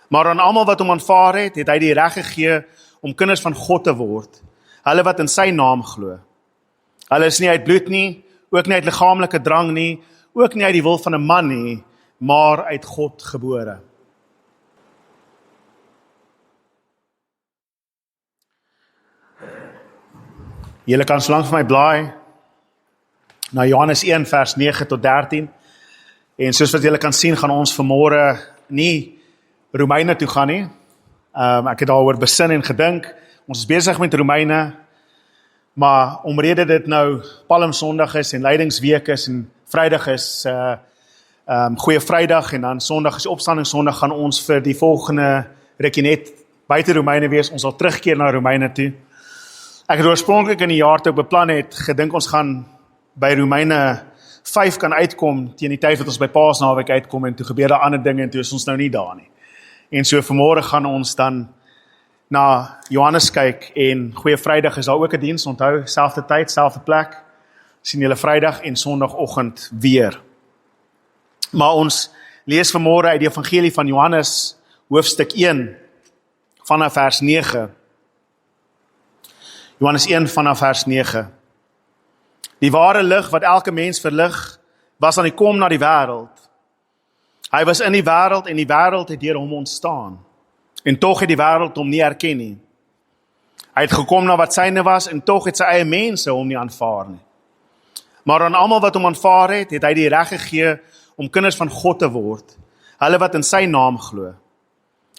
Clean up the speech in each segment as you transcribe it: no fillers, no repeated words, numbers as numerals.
Maar aan almal wat hom aanvaar het, het hy die reg gegee om kinders van God te word, hulle wat in sy naam glo. Hulle is nie uit bloed nie, ook nie uit liggaamlike drang nie, ook nie uit die wil van 'n man nie, maar uit God gebore. Julle kan so lank vir my blaai na Johannes 1 vers 9 tot 13. En soos wat julle kan sien, gaan ons vanmôre nie Romeine toe gaan nie. Ek het daaroor besin en gedink. Ons is besig met Romeine, maar omrede dit nou Palmsondag is en Lydingsweek is en Vrydag is Goeie Vrydag en dan Sondag is Opstandingssondag, gaan ons vir die volgende rukkie net buite Romeine wees. Ons sal terugkeer na Romeine toe. Ek het oorspronklik in die jaar toe beplan het, gedink ons gaan by Romeine 5 kan uitkom teen die tyd wat ons by Paasnaweek uitkom, en toe gebeur daar ander dinge en toe is ons nou nie daar nie. En so vanmôre gaan ons dan na Johannes kyk, en Goeie Vrydag is daar ook 'n diens, onthou, selfde tyd, selfde plek, sien julle Vrydag en Sondagoggend weer. Maar ons lees vanmôre uit die Evangelie van Johannes, hoofstuk 1, vanaf vers 9. Johannes 1 vanaf vers 9. Die ware lig wat elke mens verlig, was aan die kom na die wêreld. Hy was in die wêreld en die wêreld het deur hom ontstaan. En tog het die wêreld hom nie erken nie. Hy het gekom na wat syne was en tog het sy eie mense hom nie aanvaar nie. Maar aan almal wat hom aanvaar het, het hy die reg gegee om kinders van God te word, hulle wat in sy naam glo.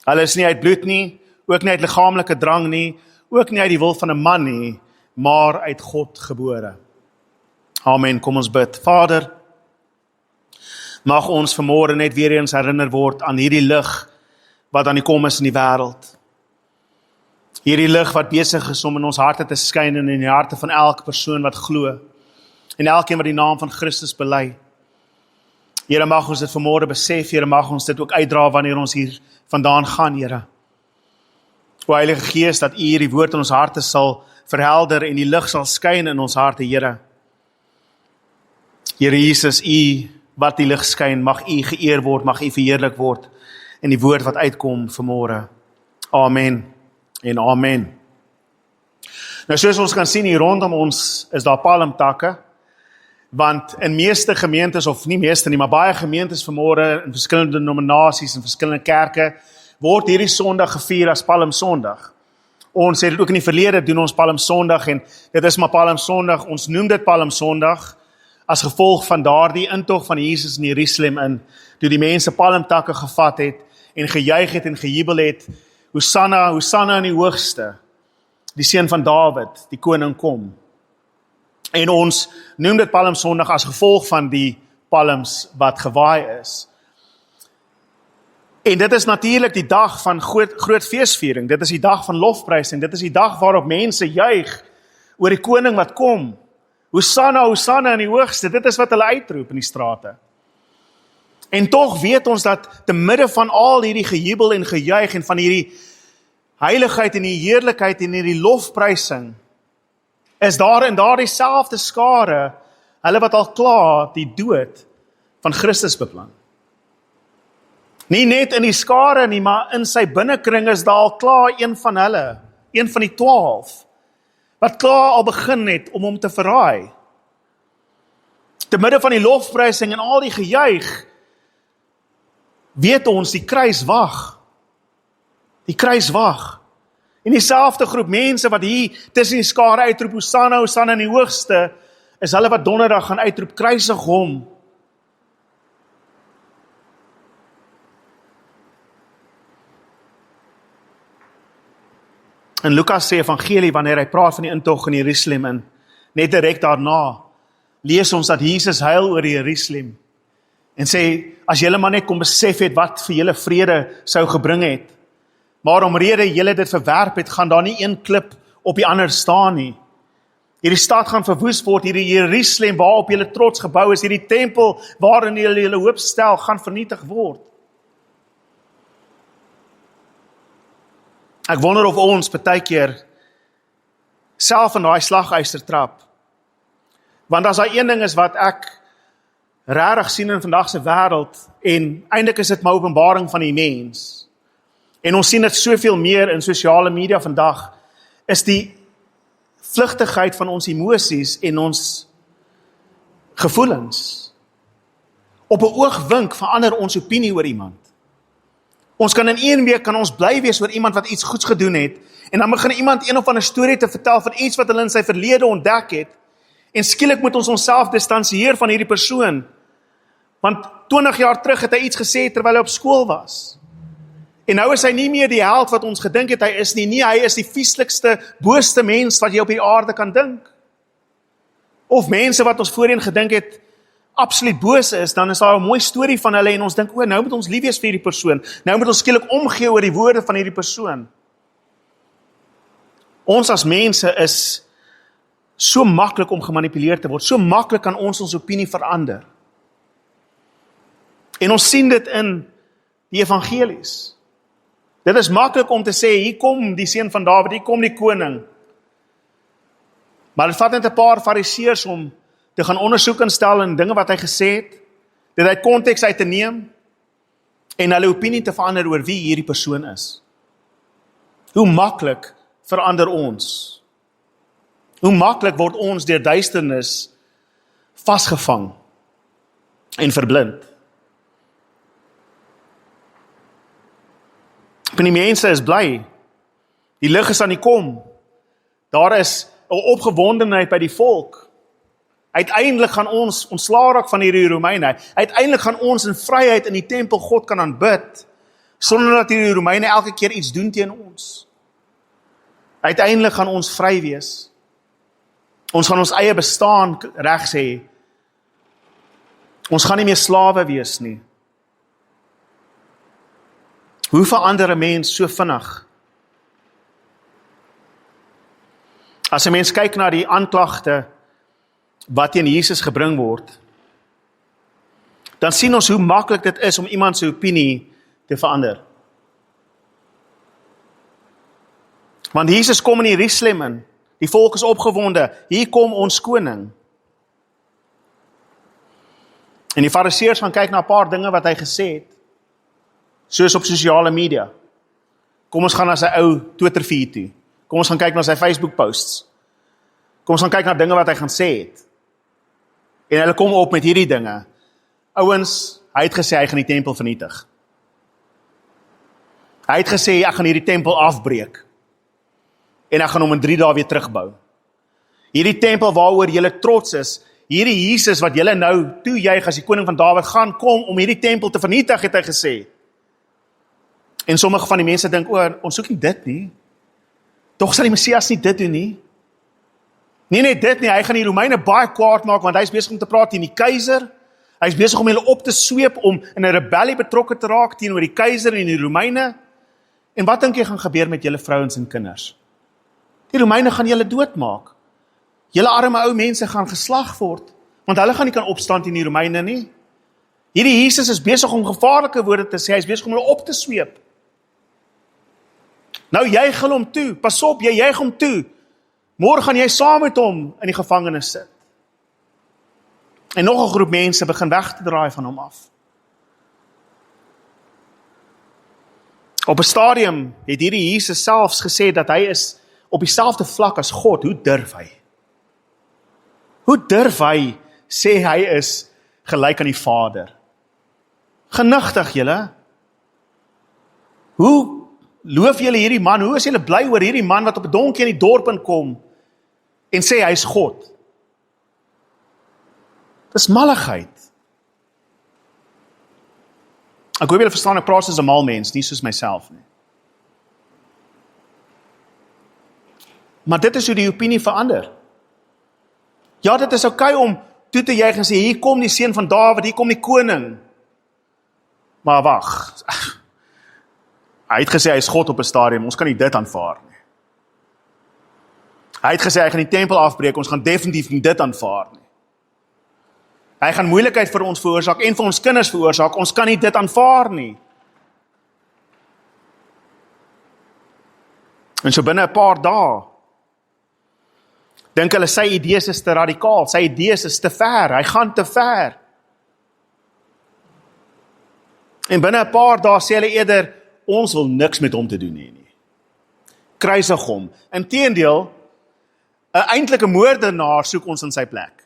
Hulle is nie uit bloed nie, ook nie uit liggaamlike drang nie, ook nie uit die wil van 'n man nie, maar uit God gebore. Amen, kom ons bid. Vader, mag ons vanmôre net weer eens herinner word aan hierdie lig wat aan die kom is in die wêreld. Hierdie lig wat besig is om in ons harte te skyn en in die harte van elke persoon wat glo en elkeen wat die naam van Christus bely. Here, mag ons dit vanmôre besef, Here, mag ons dit ook uitdra wanneer ons hier vandaan gaan, Here. O Heilige Gees, dat U hierdie woord in ons harte sal verhelder en die lig sal skyn in ons harte, Here. Here Jesus, U wat die lig skyn, mag U geëer word, mag U verheerlik word in die woord wat uitkom vanmôre. Amen en amen. Nou soos ons kan sien hier rondom ons is daar palmtakke, want in meeste gemeentes, of nie meeste nie, maar baie gemeentes vanmôre in verskillende denominasies en verskillende kerke, word hierdie Sondag gevier as Palmsondag. Ons het dit ook in die verlede doen ons Palmsondag en dit is maar Palmsondag, ons noem dit Palmsondag as gevolg van daardie intog van Jesus in Jerusalem in, toe die mense palmtakke gevat het en gejuig het en gejubel het, Hosanna, Hosanna in die hoogste, die seun van Dawid, die koning kom. En ons noem dit Palmsondag as gevolg van die palms wat gewaai is. En dit is natuurlik die dag van groot feesviering, dit is die dag van lofprysing, dit is die dag waarop mense juig oor die koning wat kom. Hosanna, Hosanna in die hoogste, dit is wat hulle uitroep in die strate. En tog weet ons dat te midde van al hierdie gejubel en gejuig en van hierdie heiligheid en die heerlikheid en hierdie lofprysing, is daar in daardie selfde skare, hulle wat al klaar die dood van Christus beplan. Nie net in die skare nie, maar in sy binnekring is daar al klaar een van hulle, een van die 12, wat klaar al begin het om hom te verraai. Te midde van die lofprysing en al die gejuig, weet ons die kruis wag. Die kruis wag. En dieselfde groep mense wat hier tussen die skare uitroep, Hosanna, Hosanna in die hoogste, is hulle wat donderdag gaan uitroep, kruisig hom. In Lukas se evangelie, wanneer hy praat van die intog in Jerusalem, en net direk daarna, lees ons dat Jesus huil oor Jerusalem, en sê, as julle maar net kon besef het, wat vir julle vrede sou gebring het, maar omrede julle dit verwerp het, gaan daar nie een klip op die ander staan nie. Hierdie stad gaan verwoes word, hierdie Jerusalem waarop julle trots gebou is, hierdie tempel waarin julle hoop stel, gaan vernietig word. Ek wonder of ons partykeer self in daai slaguister trap. Want as daar een ding is wat ek regtig sien in vandag se wêreld, en eintlik is dit my openbaring van die mens, en ons sien dit soveel meer in sosiale media vandag, is die vlugtigheid van ons emosies en ons gevoelens. Op 'n oogwink verander ons opinie oor iemand. Ons kan in 1 week kan ons bly wees oor iemand wat iets goeds gedoen het, en dan begin iemand een of ander storie te vertel van iets wat hulle in sy verlede ontdek het, en skielik moet ons onsself distansieer van hierdie persoon, want 20 jaar terug het hy iets gesê terwyl hy op skool was. En nou is hy nie meer die held wat ons gedink het hy is nie. Nee, hy is die vieslikste, booste mens wat jy op die aarde kan dink. Of mense wat ons voorheen gedink het absoluut boos is, dan is daar 'n mooi storie van hulle en ons dink, nou moet ons lief wees vir hierdie persoon. Nou moet ons skielik omgee oor die woorde van hierdie persoon. Ons as mense is so maklik om gemanipuleer te word. So maklik kan ons opinie verander. En ons sien dit in die evangelies. Dit is maklik om te sê, hier kom die seun van Dawid, hier kom die koning. Maar dit vat net 'n paar fariseërs om te gaan ondersoek instel in dinge wat hy gesê het, dit uit konteks uit te neem, en hulle opinie te verander oor wie hierdie persoon is. Hoe maklik verander ons? Hoe maklik word ons deur duisternis vasgevang en verblind? En die mense is bly. Die lig is aan die kom. Daar is 'n opgewondenheid by die volk. Uiteindelik gaan ons ontslae raak van hierdie Romeine. Uiteindelik gaan ons in vryheid in die tempel God kan aanbid, sonder dat hierdie Romeine elke keer iets doen teen ons. Uiteindelik gaan ons vry wees. Ons gaan ons eie bestaan reg sê. Ons gaan nie meer slawe wees nie. Hoe verander 'n mens so vinnig? As 'n mens kyk na die aanklagte wat teen Jesus gebring word, dan sien ons hoe maklik dit is om iemand se opinie te verander. Want Jesus kom in Jerusalem in, die volk is opgewonde, hier kom ons koning. En die fariseërs gaan kyk na 'n paar dinge wat hy gesê het, soos op sosiale media. Kom ons gaan na sy ou Twitter feed toe. Kom ons gaan kyk na sy Facebook posts. Kom ons gaan kyk na dinge wat hy gaan sê het. En hulle kom op met hierdie dinge. Ouens, hy het gesê hy gaan die tempel vernietig. Hy het gesê ek gaan hierdie tempel afbreek. En ek gaan hom in 3 dae weer terugbou. Hierdie tempel waaroor julle trots is, hierdie Jesus wat julle nou toejuig as die koning van Dawid gaan kom om hierdie tempel te vernietig, het hy gesê. En sommige van die mense dink, ons soek nie dit nie. Tog sal die Messias nie dit doen nie. Nie net dit nie, hy gaan die Romeine baie kwaad maak, want hy is besig om te praat teen die keiser. Hy is besig om hulle op te sweep, om in 'n rebellie betrokke te raak teenoor die keiser en die Romeine. En wat dink jy gaan gebeur met julle vrouens en kinders? Die Romeine gaan julle doodmaak. Julle arme ou mense gaan geslag word, want hulle gaan nie kan opstaan teen die Romeine nie. Hierdie Jesus is besig om gevaarlike woorde te sê, hy is besig om hulle op te sweep. Nou jy gil hom toe, pas op, jy juig hom toe. Môre gaan jy saam met hom in die gevangenis sit. En nog 'n groep mense begin weg te draai van hom af. Op 'n stadium het hierdie Jesus selfs gesê dat hy is op dieselfde vlak as God. Hoe durf hy? Hoe durf hy sê hy is gelyk aan die Vader? Genigtig julle. Hoe loof julle hierdie man? Hoe is julle bly oor hierdie man wat op 'n donkie in die dorp inkom en sê hy is God? Dis malligheid. Ek hoop julle verstaan, ek praat soos 'n mal mens, nie soos myself nie. Maar dit is hoe die opinie verander. Ja, dit is oukei om toe te juig en sê, hier kom die seun van Dawid, hier kom die koning. Maar wag, hy het gesê hy is God op 'n stadium, ons kan nie dit aanvaar nie. Hy het gesê hy gaan die tempel afbreek, ons gaan definitief nie dit aanvaar nie. Hy gaan moeilikheid vir ons veroorsaak en vir ons kinders veroorsaak, ons kan nie dit aanvaar nie. En so binne 'n paar dae, dink hulle sy idees is te radikaal, sy idees is te ver, hy gaan te ver. En binne 'n paar dae sê hulle eerder, ons wil niks met hom te doen hê nie. Kruisig hom. Inteendeel, 'n eintlike moordenaar soek ons in sy plek.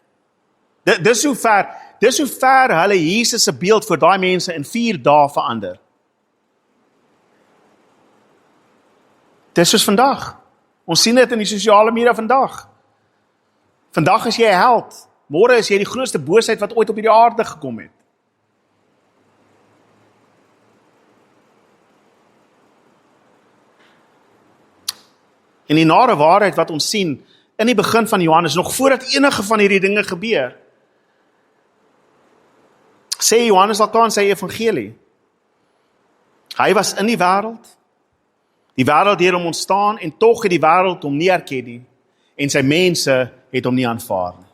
Dis hoe ver hulle Jesus se beeld vir daai mense in 4 dae verander. Dis soos vandag. Ons sien dit in die sosiale media vandag. Vandag is jy 'n held. Môre is jy die grootste boosheid wat ooit op hierdie aarde gekom het. En die nare waarheid wat ons sien in die begin van Johannes, nog voordat enige van hierdie dinge gebeur, sê Johannes al in sy evangelie, hy was in die wêreld deur hom ontstaan, en tog het die wêreld hom nie erken nie, en sy mense het hom nie aanvaar nie.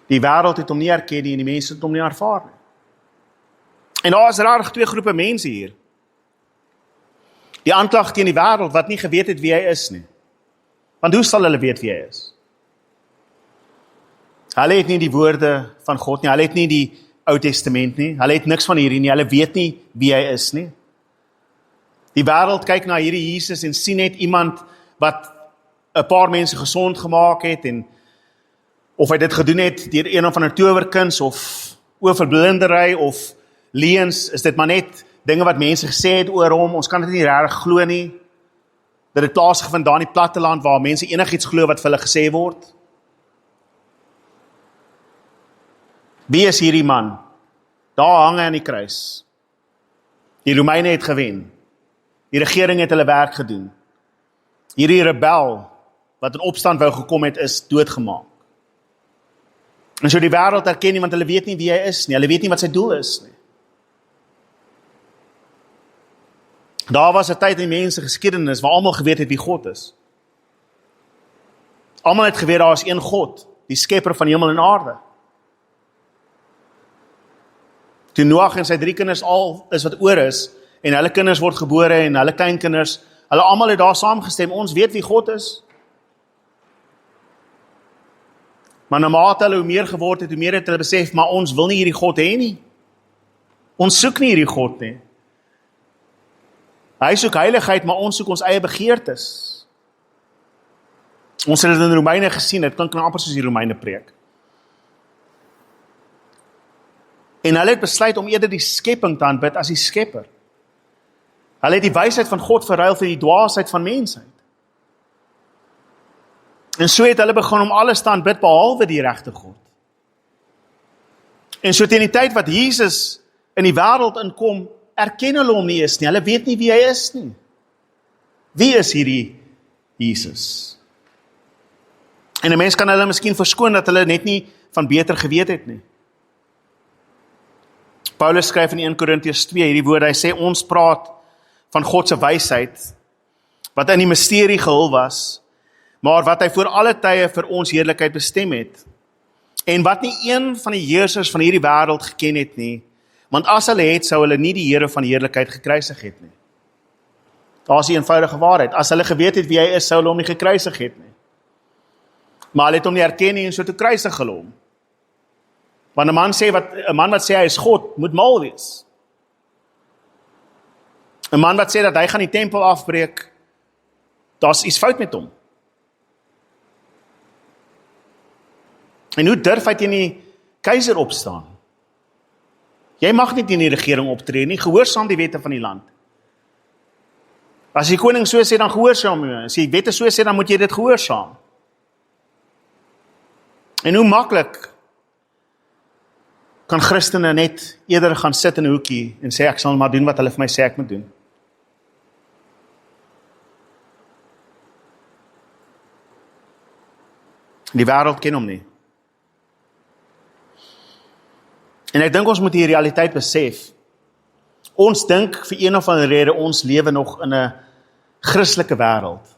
Die wêreld het hom nie erken nie, en die mense het hom nie aanvaar nie. En daar is rarig 2 groepe mense hier. Die aanklag teen die wêreld wat nie geweet het wie hy is nie. Want hoe sal hulle weet wie hy is? Hulle het nie die woorde van God nie, hulle het nie die Ou Testament nie, hulle het niks van hierdie nie, hulle weet nie wie hy is nie. Die wêreld kyk na hierdie Jesus en sien net iemand wat 'n paar mense gesond gemaak het, en of hy dit gedoen het deur een of ander towerkuns of oorverblindery of leuns, is dit maar net dinge wat mense gesê het oor hom. Ons kan dit nie regtig glo nie. Dat dit plaasgevind daar in die platteland waar mense enigiets glo wat vir hulle gesê word. Wie is hierdie man? Daar hang hy aan die kruis. Die Romeine het gewen. Die regering het hulle werk gedoen. Hierdie rebel wat in opstand wou gekom het, is doodgemaak. En so die wêreld erken nie, want hulle weet nie wie hy is nie. Hulle weet nie wat sy doel is nie. Daar was 'n tyd in die mense geskiedenis waar almal geweet het wie God is. Almal het geweet daar is een God, die skepper van hemel en aarde. Toe Noag en sy 3 kinders al is wat oor is, en hulle kinders word gebore en hulle kleinkinders, hulle almal het daar saamgestem, ons weet wie God is. Maar naarmate hulle hoe meer geword het, hoe meer het hulle besef, maar ons wil nie hierdie God hê nie. Ons soek nie hierdie God nie. Hy soek heiligheid, maar ons soek ons eie begeertes. Ons het dit in Romeine gesien, dit klink amper soos die Romeine preek. En hulle het besluit om eerder die skepping te aanbid as die skepper. Hulle het die wysheid van God verruil vir die dwaasheid van mensheid. En so het hulle begin om alles te aanbid behalwe die regte God. En so teen die tyd wat Jesus in die wêreld inkom, erken hulle hom nie eens nie. Hulle weet nie wie hy is nie. Wie is hierdie Jesus? En 'n mens kan hulle miskien verskoon dat hulle net nie van beter geweet het nie. Paulus skryf in 1 Korintiërs 2 hierdie woorde, hy sê ons praat van God se wysheid, wat in die misterie gehul was, maar wat hy voor alle tye vir ons heerlikheid bestem het, en wat nie een van die heersers van hierdie wêreld geken het nie, want as hulle het, sou hulle nie die Here van heerlikheid gekruisig het nie. Daar is die eenvoudige waarheid, as hulle geweet het wie hy is, sou hulle hom nie gekruisig het nie. Maar hulle het hom nie erken nie, en so toe kruisig hulle hom. Want 'n man wat sê hy is God, moet mal wees. 'n man wat sê dat hy gaan die tempel afbreek, daar's iets fout met hom. En hoe durf hy teen die keiser opstaan? Jy mag nie teen die regering optree nie, gehoorsaam die wette van die land. As die koning so sê, dan gehoorsaam jy. As die wette so sê, dan moet jy dit gehoorsaam. En hoe maklik kan Christene net eerder gaan sit in 'n hoekie en sê ek sal maar doen wat hulle vir my sê ek moet doen. Die wêreld ken hom nie. En ek dink ons moet die realiteit besef. Ons dink vir een of ander rede ons lewe nog in 'n Christelike wêreld.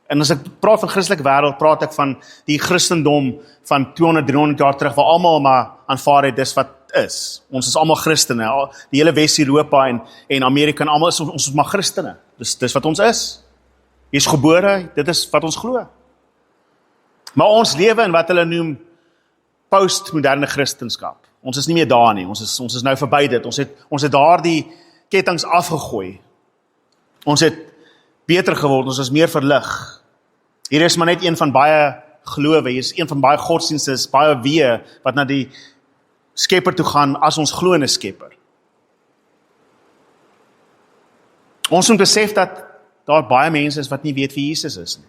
En as ek praat van Christelike wêreld, praat ek van die Christendom van 200, 300 jaar terug, waar almal maar aanvaar het dis wat is. Ons is almal Christene, die hele Wes-Europa en Amerika, en almal is ons is maar Christene. Dis wat ons is. Jy's gebore, dit is wat ons glo. Maar ons lewe in wat hulle noem postmoderne Christendom. Ons is nie meer daar nie. Ons is nou verby dit. Ons het daardie kettinge afgegooi. Ons het beter geword, ons is meer verlig. Hier is maar net een van baie gelowe, hier is een van baie godsdienste, is baie weë wat na die Skepper toe gaan as ons glo in 'n Skepper. Ons moet besef dat daar baie mense is wat nie weet wie Jesus is nie.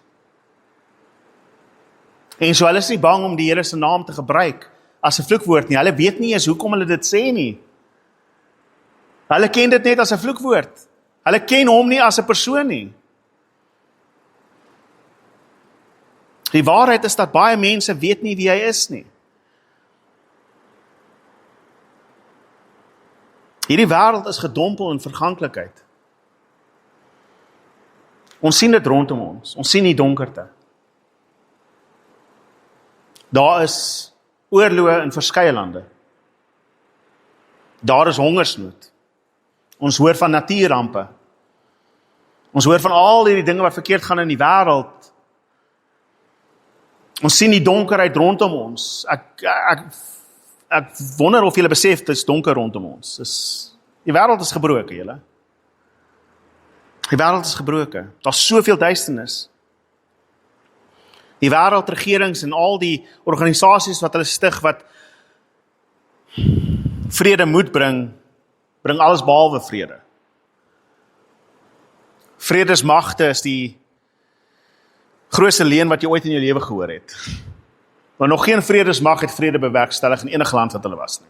En so hulle is nie bang om die Here se naam te gebruik as 'n vloekwoord nie. Hulle weet nie eens hoekom hulle dit sê nie. Hulle ken dit net as 'n vloekwoord. Hulle ken hom nie as 'n persoon nie. Die waarheid is dat baie mense weet nie wie hy is nie. Hierdie wêreld is gedompel in verganklikheid. Ons sien dit rondom ons. Ons sien die donkerte. Daar is oorloë in verskeie lande. Daar is hongersnood. Ons hoor van natuurrampe. Ons hoor van al hierdie dinge wat verkeerd gaan in die wêreld. Ons sien die donkerheid rondom ons. Ek wonder of julle besef dit is donker rondom ons. Die wêreld is gebroken, julle. Die wêreld is gebroken. Daar's soveel duisternis. Die wêreldregerings en al die organisasies wat hulle stig wat vrede moet bring alles behalwe vrede. Vredesmagte is die grootste leuen wat jy ooit in jou lewe gehoor het. Maar nog geen vredesmag het vrede bewerkstellig in enige land wat hulle was nie.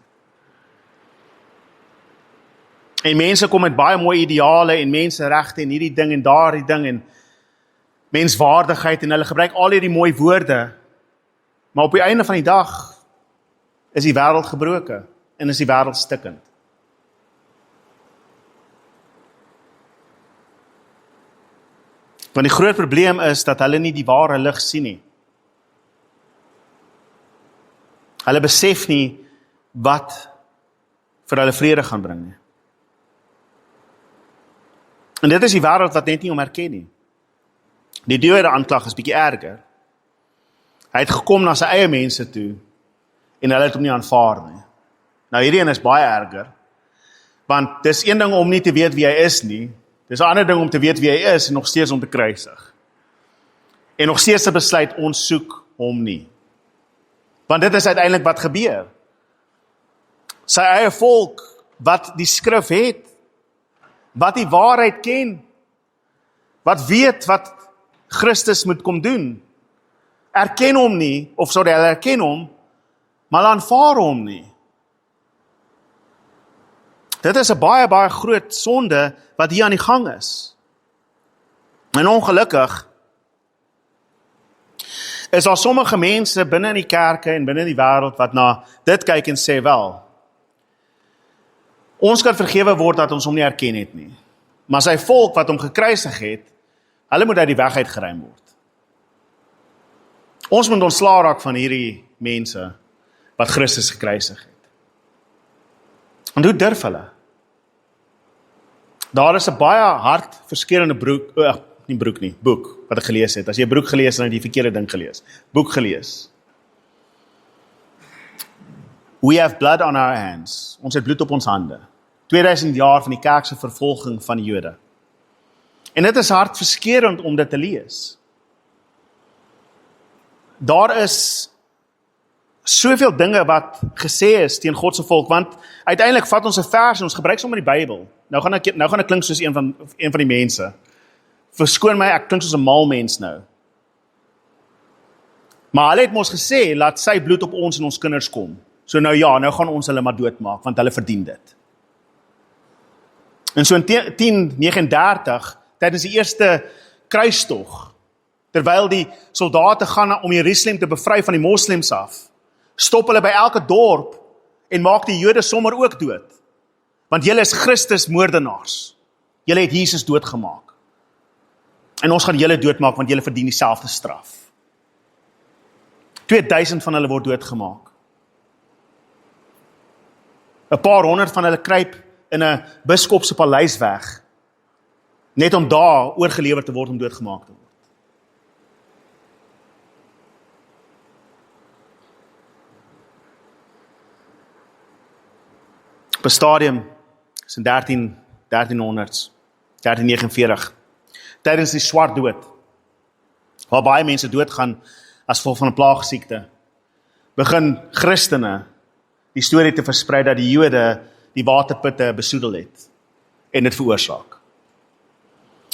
En mense kom met baie mooi ideale en menseregte en hierdie ding en daardie ding en menswaardigheid en hulle gebruik al hierdie mooi woorde. Maar op die einde van die dag is die wêreld gebroken en is die wêreld stikkend. Want die groot probleem is dat hulle nie die ware lig sien nie. Hulle besef nie wat vir hulle vrede gaan bring nie. En dit is die wêreld wat net nie om herken nie. Die tweede aanklag is bietjie erger. Hy het gekom na sy eie mense toe en hulle het hom nie aanvaar nie. Nou hierdie een is baie erger, want dis een ding om nie te weet wie hy is nie, dis 'n ander ding om te weet wie hy is en nog steeds om te kruisig. En nog steeds te besluit ons soek hom nie. Want dit is uiteindelik wat gebeur. Sy eie volk wat die skrif het, wat die waarheid ken, wat weet wat Christus moet kom doen, erken hom nie, of sorry, hulle erken hom, maar aanvaar hom nie. Dit is 'n baie, baie groot sonde wat hier aan die gang is. En ongelukkig is daar sommige mense binne in die kerke en binne in die wêreld wat na dit kyk en sê, wel, ons kan vergewe word dat ons hom nie erken het nie. Maar sy volk wat hom gekruisig het, hulle moet uit die weg uitgeruim word. Ons moet ontslae raak van hierdie mense wat Christus gekruisig het. En hoe durf hulle? Daar is 'n baie hartverskeurende boek wat ek gelees het. As jy 'n broek gelees het, dan het jy die verkeerde ding gelees. Boek gelees. We have blood on our hands. Ons het bloed op ons hande. 2000 jaar van die kerkse vervolging van die Jode. En dit is hartverskeurend om dit te lees. Daar is soveel dinge wat gesê is teen God se volk, want uiteindelik vat ons 'n vers en ons gebruik sommer die Bybel. Nou gaan ek klink soos een van die mense. Verskoon my, ek klink soos 'n mal mens nou. Maar hulle het mos gesê, laat sy bloed op ons en ons kinders kom. So nou ja, nou gaan ons hulle maar doodmaak, want hulle verdien dit. En so in 1039, tydens die eerste kruistog, terwyl die soldate gaan om Jerusalem te bevry van die moslems af, stop hulle by elke dorp en maak die Jode sommer ook dood. Want julle is Christus moordenaars. Julle het Jesus doodgemaak. En ons gaan julle doodmaak, want julle verdien dieselfde straf. 2000 van hulle word doodgemaak. 'n paar honderd van hulle kruip in 'n biskop se paleis weg, net om daar oorgelewer te word om doodgemaak te word. Op 'n stadium, is in 1300s, 1349, tydens die swart dood, waar baie mense doodgaan as gevolg van 'n plaagsiekte, begin Christene die storie te versprei dat die Jode die waterputte besoedel het en dit veroorsaak.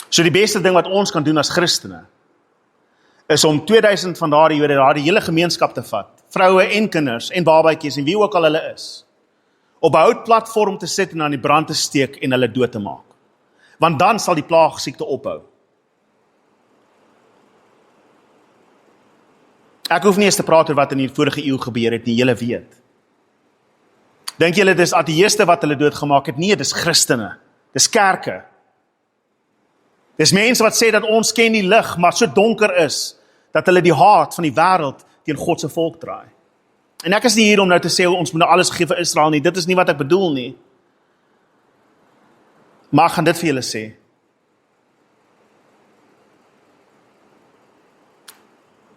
So die beste ding wat ons kan doen as Christene, is om 2000 van daardie Jode, daardie hele gemeenskap te vat, vroue en kinders en babatjies en wie ook al hulle is, op 'n houtplatform te sit en aan die brand te steek en hulle dood te maak. Want dan sal die plaagsiekte ophou. Ek hoef nie eens te praat oor wat in die vorige eeu gebeur het nie, julle weet. Dink julle dis ateïste wat hulle doodgemaak het? Nee, dis Christene, dis kerke. Dis mense wat sê dat ons ken die lig, maar so donker is, dat hulle die haat van die wêreld teen God se volk draai. En ek is nie hier om nou te sê, ons moet nou alles gee vir Israel nie, dit is nie wat ek bedoel nie. Maar ek gaan dit vir julle sê.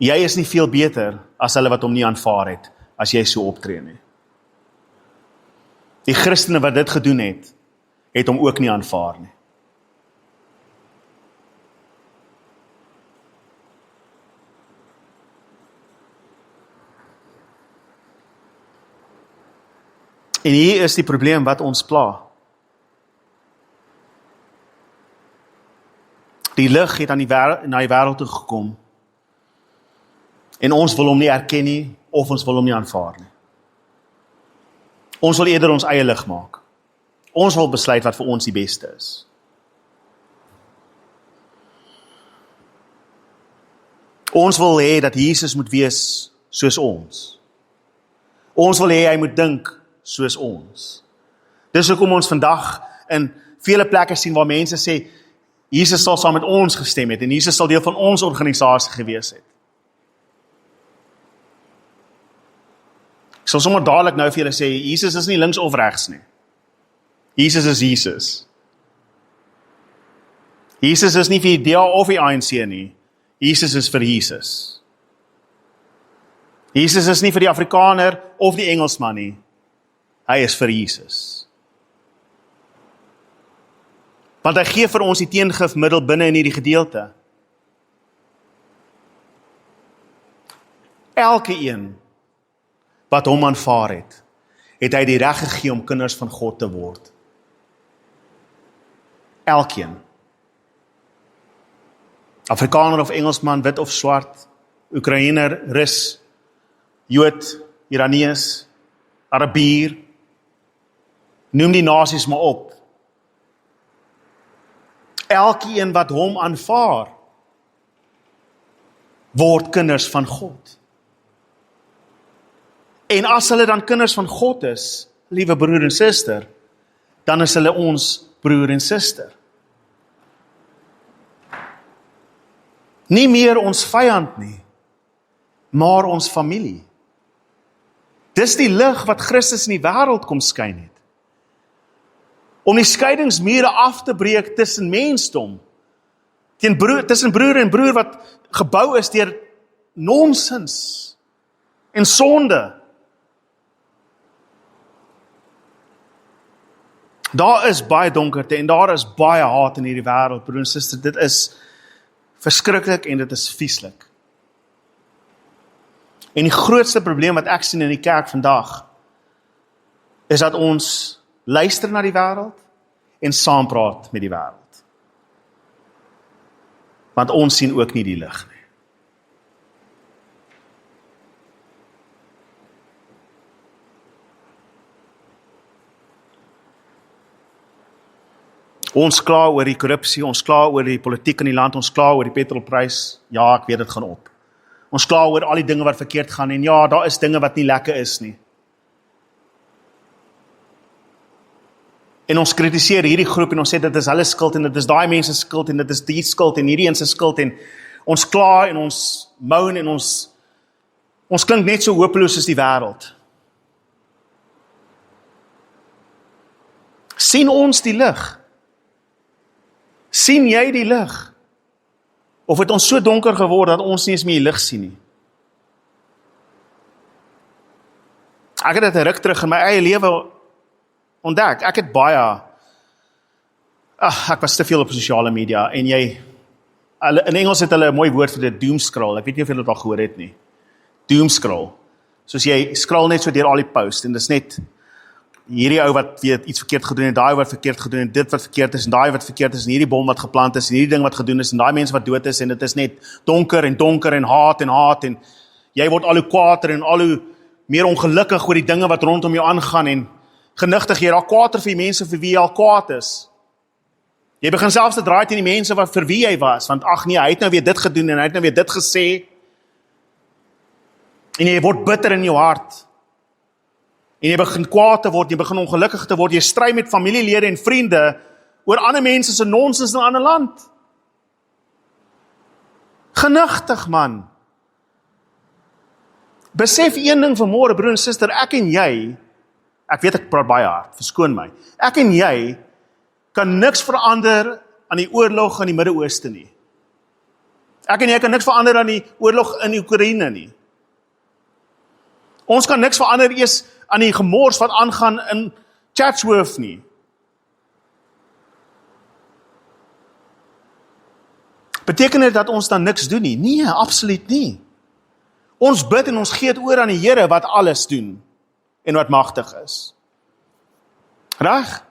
Jy is nie veel beter as hulle wat hom nie aanvaar het, as jy so optree nie. Die Christene wat dit gedoen het hom ook nie aanvaar nie. En hier is die probleem wat ons pla. Die lig het na die wêreld toe gekom. En ons wil hom nie erken nie, of ons wil hom nie aanvaar nie. Ons wil eerder ons eie lig maak. Ons wil besluit wat vir ons die beste is. Ons wil hê dat Jesus moet wees soos ons. Ons wil hê hy moet dink soos ons. Dis hoekom ons vandag in vele plekke sien waar mense sê, Jesus sal saam met ons gestem het, en Jesus sal deel van ons organisasie gewees het. Ek sal sommer dadelik nou vir julle sê, Jesus is nie links of regs nie. Jesus is Jesus. Jesus is nie vir die DA of die ANC nie. Jesus is vir Jesus. Jesus is nie vir die Afrikaner of die Engelsman nie. Hy is vir Jesus. Want hy gee vir ons die teengifmiddel binne in hierdie gedeelte. Elke een wat hom aanvaar het hy die reg gegee om kinders van God te word. Elkeen. Afrikaner of Engelsman, wit of swart, Oekraïner, Rus, Jood, Iranees, Arabier, noem die nasies maar op. Elkeen wat hom aanvaar, word kinders van God. En as hulle dan kinders van God is, liewe broer en suster, dan is hulle ons broer en suster. Nie meer ons vyand nie, maar ons familie. Dis die lig wat Christus in die wêreld kom skyn het. Om die skeidingsmure af te breek tussen mensdom, tussen broer en broer wat gebou is deur nonsens en sonde. Daar is baie donkerte en daar is baie haat in hierdie wêreld, broer en suster, dit is verskriklik en dit is vieslik. En die grootste probleem wat ek sien in die kerk vandag, is dat ons luister na die wêreld en saampraat met die wêreld. Want ons sien ook nie die lig nie. Ons kla oor die korrupsie, ons kla oor die politiek in die land, ons kla oor die petrolprys, ja, ek weet dit gaan op. Ons kla oor al die dinge wat verkeerd gaan, en ja, daar is dinge wat nie lekker is nie. En ons kritiseer hierdie groep en ons sê dit is hulle skuld en dit is daai mense skuld en dit is die skuld en hierdie een se skuld en ons kla en ons moan en ons klink net so hopeloos as die wêreld. Sien ons die lig? Sien jy die lig? Of het ons so donker geword dat ons nie eens meer die lig sien nie? Ek het dit 'n ruk terug in my eie lewe ontdek. Ek het baie Ek was te veel op sosiale media, en in Engels het hulle 'n mooi woord vir dit, doomscroll. Ek weet nie of julle dit al gehoor het nie. Doomscroll. Soos jy scroll net so deur al die posts, en dis net hierdie ou wat weet iets verkeerd gedoen het, daai wat verkeerd gedoen het, dit wat verkeerd is, en daai wat verkeerd is, en hierdie bom wat geplant is, en hierdie ding wat gedoen is, en daai mense wat dood is, en dit is net donker en haat, en jy word al hoe kwaader en al hoe meer ongelukkig oor die dinge wat rondom jou aangaan, en genigtig jy raak kwaader vir die mense vir wie jy al kwaad is. Jy begin selfs te draai teen die mense wat vir wie jy was, want ag nee, hy het nou weer dit gedoen, en hy het nou weer dit gesê, en jy word bitter in jou hart, en jy begin kwaad te word, jy begin ongelukkig te word, jy stry met familielede en vriende, oor ander mense se nonsens in 'n ander land. Genigtig man. Besef een ding vanmôre, broer en suster, ek en jy, ek weet ek praat baie hard, verskoon my, ek en jy, kan niks verander aan die oorlog in die Midde-Ooste nie. Ek en jy kan niks verander aan die oorlog in Oekraïne nie. Ons kan niks verander eers aan die gemors wat aangaan in Chatsworth nie. Beteken dit dat ons dan niks doen nie? Nee, absoluut nie. Ons bid en ons gee dit oor aan die Here wat alles doen en wat magtig is. Reg?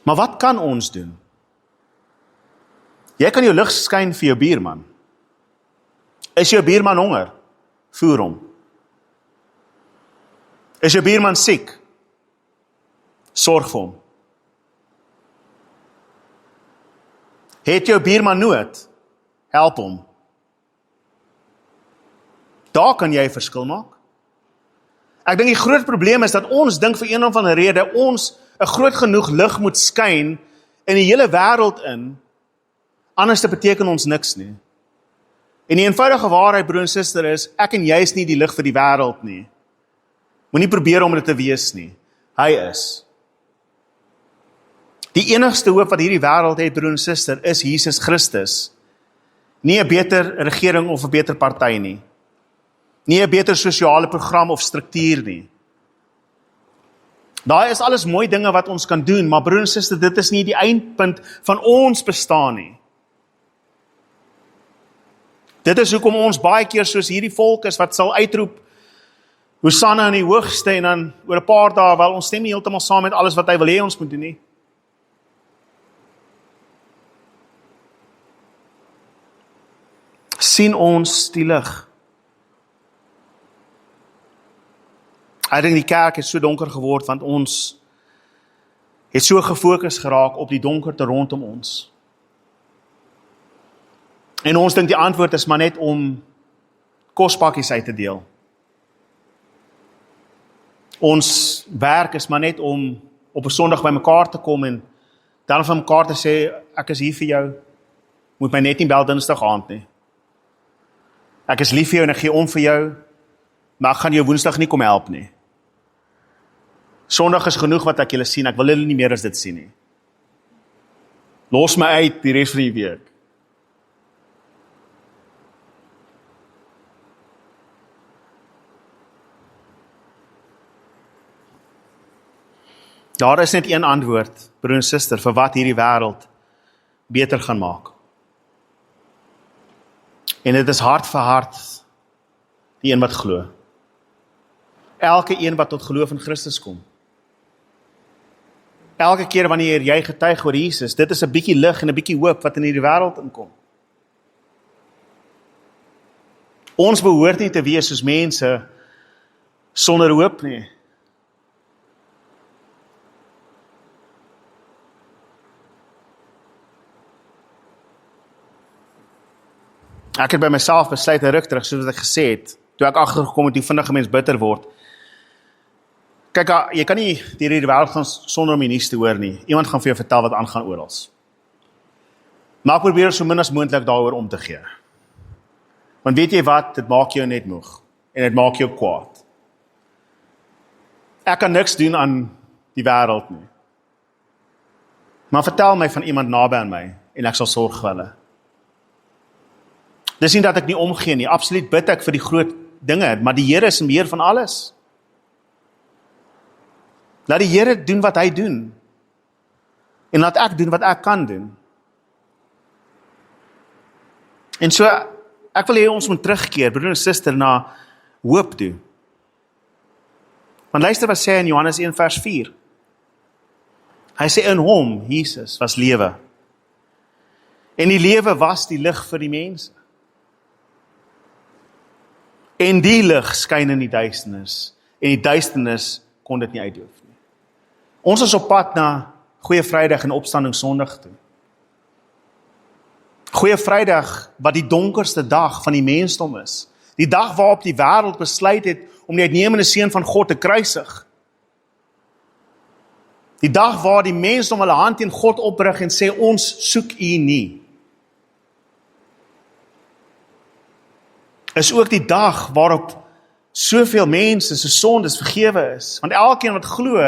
Maar wat kan ons doen? Jy kan jou lig skyn vir jou buurman. Is jou buurman honger? Voer hom. Is jou buurman siek? Sorg vir hom. Het jou buurman nood? Help hom. Daar kan jy 'n verskil maak. Ek dink die groot probleem is dat ons dink vir een of ander rede ons 'n groot genoeg lig moet skyn in die hele wêreld in, anders te beteken ons niks nie. En die eenvoudige waarheid, broer en suster, is, ek en jy is nie die lig vir die wêreld nie. Moenie probeer om dit te wees nie. Hy is. Die enigste hoop wat hierdie wêreld het, broer en suster, is Jesus Christus. Nie 'n beter regering of 'n beter party nie. Nie 'n beter sosiale program of struktuur nie. Daai is alles mooi dinge wat ons kan doen, maar broer en suster, dit is nie die eindpunt van ons bestaan nie. Dit is hoekom ons baie keer soos hierdie volk is wat sal uitroep, Hosanna in die hoogste, en dan oor 'n paar dae, wel ons stem nie heeltemal saam met alles wat hy wil hê ons moet doen nie. Sien ons die lig. Ek dink die kerk het so donker geword, want ons het so gefokus geraak op die donkerte rondom ons. En ons dink die antwoord is maar net om kospakkies uit te deel. Ons werk is maar net om op 'n Sondag by mekaar te kom en dan van mekaar te sê, ek is hier vir jou, moet my net nie bel Dinsdag aand nie. Ek is lief vir jou en ek gee om vir jou, maar ek gaan jou Woensdag nie kom help nie. Sondag is genoeg wat ek julle sien, ek wil julle nie meer as dit sien nie. Los my uit die res van die week. Daar is net een antwoord, broer en suster, vir wat hierdie wêreld beter gaan maak. En dit is hart vir hart, die een wat glo. Elke een wat tot geloof in Christus kom. Elke keer wanneer jy getuig oor Jesus, dit is 'n bietjie lig en 'n bietjie hoop wat in hierdie wêreld inkom. Ons behoort nie te wees soos mense sonder hoop nie. Ek het by myself besluit 'n ruk terug, soos wat ek gesê het, toe ek agtergekom het hoe vinnig 'n mens bitter word. Kyk, jy kan nie deur hierdie wêreld gaan sonder om die nuus te hoor nie. Iemand gaan vir jou vertel wat aangaan oral. Maar ek probeer so min as moontlik daaroor om te gee. Want weet jy wat, dit maak jou net moeg en dit maak jou kwaad. Ek kan niks doen aan die wêreld nie. Maar vertel my van iemand naby aan my en ek sal sorg vir hulle. Dis nie dat ek nie omgee nie, absoluut bid ek vir die groot dinge, maar die Here is in beheer van alles. Laat die Here doen wat hy doen. En laat ek doen wat ek kan doen. En so, ek wil hê ons moet terugkeer, broer en suster, na hoop toe. Want luister wat sê in Johannes 1 vers 4. Hy sê in hom, Jesus, was lewe. En die lewe was die lig vir die mense. En die lig skyn in die duisternis. En die duisternis kon dit nie uitdoof nie. Ons is op pad na Goeie Vrydag en Opstanding Sondag toe. Goeie Vrydag wat die donkerste dag van die mensdom is. Die dag waarop die wêreld besluit het om die uitnemende seun van God te kruisig. Die dag waar die mensdom hulle hand teen God oprig en sê ons soek U nie. Is ook die dag waarop soveel mense se sondes vergewe is. Want elkeen wat glo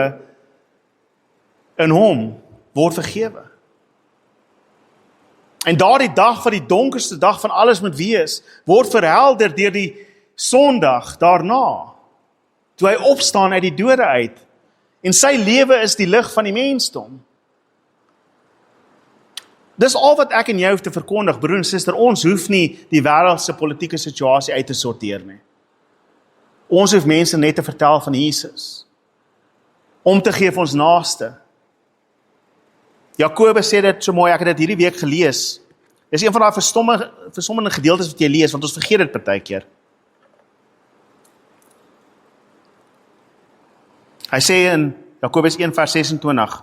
in hom word vergewe. En daardie dag wat die donkerste dag van alles moet wees, word verhelder deur die Sondag daarna, toe hy opstaan uit die dode uit. En sy lewe is die lig van die mensdom. Dis al wat ek en jy hoef te verkondig, broer en suster, ons hoef nie die wêreldse politieke situasie uit te sorteer nie. Ons hoef mense net te vertel van Jesus. Om te gee vir ons naaste. Jakobus sê dit so mooi, ek het dit hierdie week gelees. Dis een van daai verstommende gedeeltes wat jy lees, want ons vergeet dit partykeer. Hy sê in Jakobus 1 vers 26,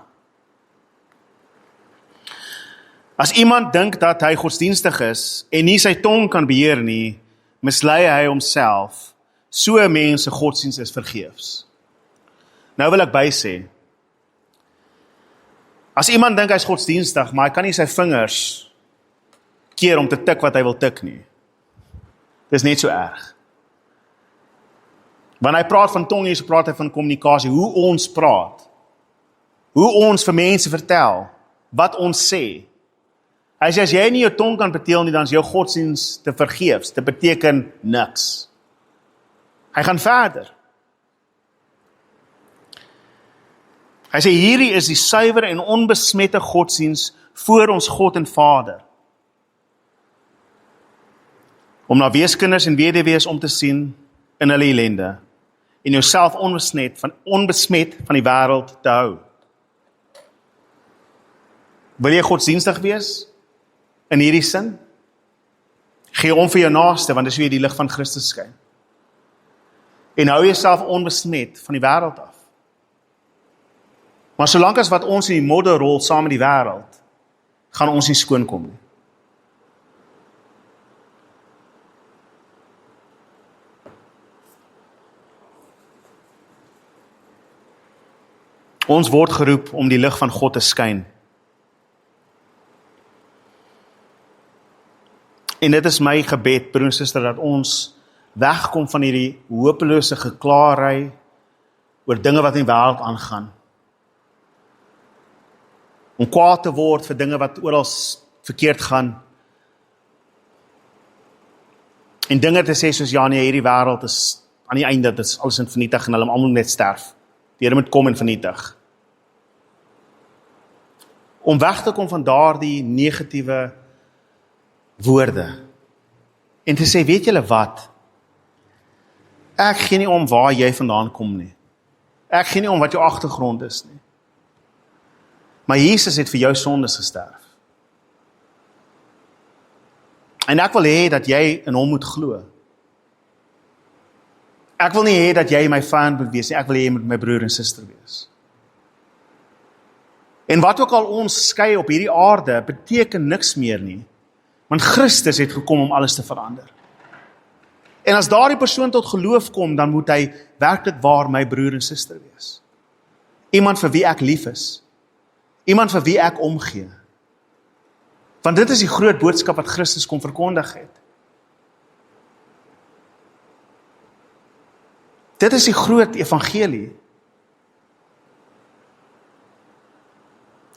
as iemand dink dat hy godsdienstig is, en nie sy tong kan beheer nie, mislei hy homself, so 'n mens se godsdienst is vergeefs. Nou wil ek bysê, as iemand dink hy is godsdienstig, maar hy kan nie sy vingers keer om te tik wat hy wil tik nie. Dis net so erg. Wanneer hy praat van tong, so praat hy van kommunikasie, hoe ons praat. Hoe ons vir mense vertel, wat ons sê. Hy sê, as jy nie jou tong kan beteel nie, dan is jou godsdienst te vergeefs. Dit beteken niks. Hy gaan verder. Hy sê, hierdie is die suiwer en onbesmette godsdienst voor ons God en Vader. Om na weeskinders en weduwees om te sien in hulle ellende, en jouself onbesmet van die wêreld te hou. Wil jy godsdienstig wees? In hierdie sin? Gee om vir jou naaste, want dis hoe jy die lig van Christus skyn. En hou jouself onbesmet van die wêreld af. Maar solank as wat ons in die modder rol saam met die wêreld, gaan ons nie skoon kom nie. Ons word geroep om die lig van God te skyn. En dit is my gebed, broer en suster, dat ons wegkom van hierdie hopelose geklaarry oor dinge wat in die wêreld aangaan. Om kwaad te word vir dinge wat oral verkeerd gaan. En dinge te sê soos, ja nee, hierdie wêreld is aan die einde, dit is alles in vernietig en hulle almal net sterf. Die Here moet kom en vernietig. Om weg te kom van daardie negatiewe woorde. En te sê, weet julle wat? Ek gee nie om waar jy vandaan kom nie. Ek gee nie om wat jou agtergrond is nie. Maar Jesus het vir jou sondes gesterf. En ek wil hê dat jy in hom moet glo. Ek wil nie hê dat jy my vyand moet wees nie, ek wil hê jy moet my broer en suster wees. En wat ook al ons skei op hierdie aarde, beteken niks meer nie, want Christus het gekom om alles te verander. En as daardie persoon tot geloof kom, dan moet hy werklik waar my broer en suster wees. Iemand vir wie ek lief is, iemand vir wie ek omgee. Want dit is die groot boodskap wat Christus kom verkondig het. Dit is die groot evangelie.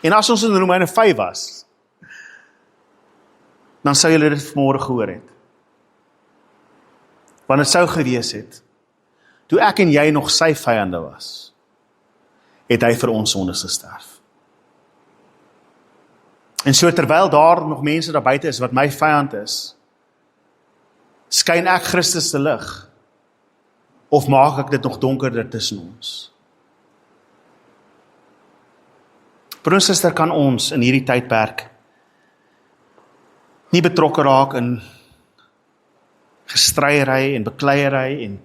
En as ons in Romeine 5 was, dan sou julle dit vanmôre gehoor het. Want het sou gewees het, toe ek en jy nog sy vyande was, het hy vir ons sondes gesterf. En so terwyl daar nog mense daar buite is wat my vyand is, skyn ek Christus se lig, of maak ek dit nog donkerder tussen ons? Broer en suster, kan ons in hierdie tydperk nie betrokke raak in gestryery en bekleiery en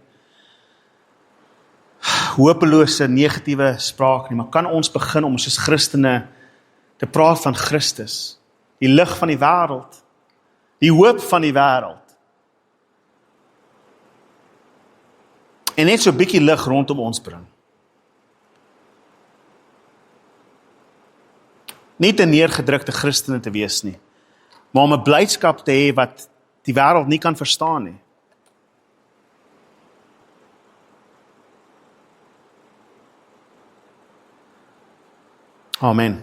hopelose negatiewe spraak nie, maar kan ons begin om soos Christene te praat van Christus, die lig van die wêreld, die hoop van die wêreld, en net so 'n bietjie lig rondom ons bring. Nie te neergedrukte Christene te wees nie, maar om 'n blydskap te hê wat die wêreld nie kan verstaan nie. Amen.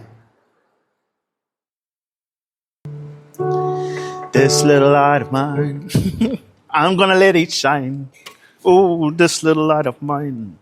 This little light of mine, I'm gonna let it shine. Oh, this little light of mine.